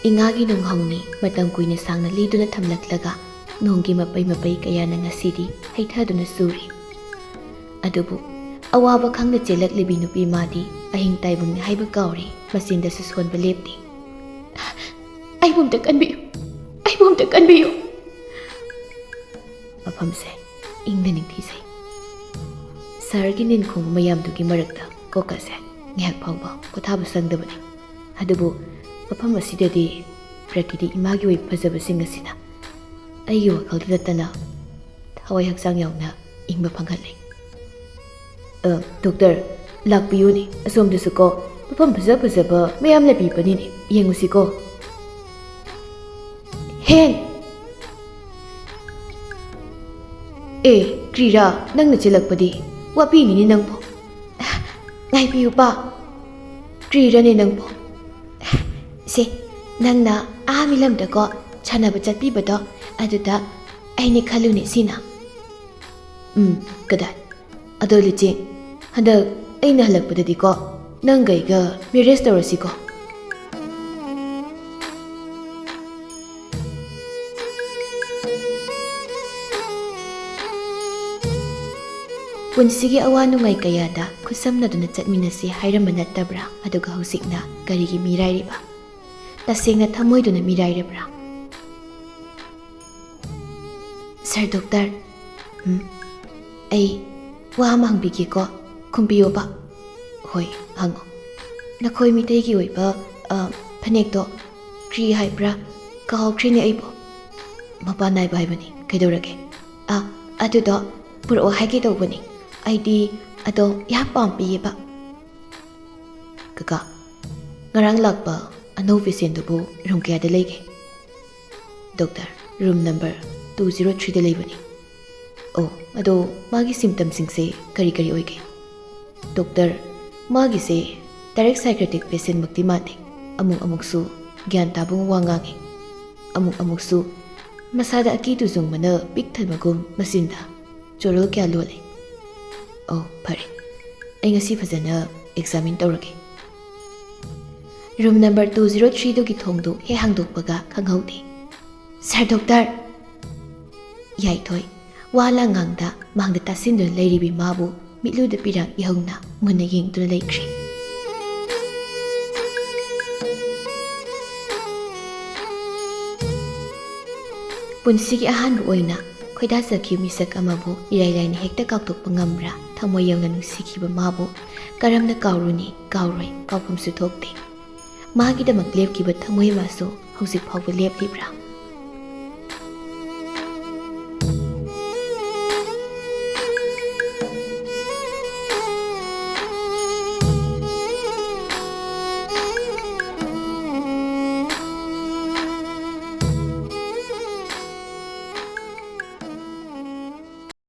Ingagi nung hongni matam kuina sangna liduna thamlaklaga nonggi mapai kayana ngasidi haithaduna suri. Adubu awaba khangna chelaklibi nupi madi ahing taibungni haiba kauri masinda suswanba lepti. Aibumta kanbiyu. Mafamse ingna ningthisai. Sargi ninkhung mayamdugi marakta kokase ngihak phawba kothaba sangdabani. Adubu mafam asidadi prakiti imagi oi phajabasing asina aigi wakhal datana thawai haksang yauna ingba phanghatlei. Doctor lakpiyuni asomdasu ko mafam phajaba mayam labibani ne yengusi ko. Hen Krira nangna chilakpadi wapini ni nangbo. Ngaipiyu pa. Krira ni nangbo. Se nangna milamda ko chanaba chatpibado aduda aini khalune sina. Kada ado lichi handa aina halakpadadi ko nangaiga mirage tawrasi ko. Punsigi awa nungai kayada khusamnaduna chatminasi hairamba nattabra aduga hausikna karigi mirairiba tasengna thamoiduna mirairabra. Sir Doctor ai wa ama hangbigi ko khumbiyo ba. Hoi hango nakhoi mitai gi oiba phanek do kri haibra ka kri ne aibo mapa nai bai bani kaidorage adudo puro haige do bani ID ado ya pampi ba. Kaka ngarang lakba ano vision dubu room kaya de lege. Doctor room number 203 de lebani. Ado magi symptoms singse kari oige. Doctor magi se direct psychiatric patient makti mate amuk su gyan tabung wangangi amuk su masada aki tu zung mana big thalmagum masinda chorol kya lole. Pare ai ngasi fazana examine tawrage. Room number 203 do gi thongdu he hangdokpaga khanghauti. Sir Doctor yai thoi wala ngangda mangda tasindu leiribi mabu mitluda pirang ihongna muna yengduna leikri. Punsigi ahanbu oina khoida sakhi misak amabu irailai hekta kauktok pangambra thamoy yangna nusikhiba mabu karamna kauruni kauroi kaupamsu thokte magi damak lepkiba thamoy masu hosik phawba leplibra.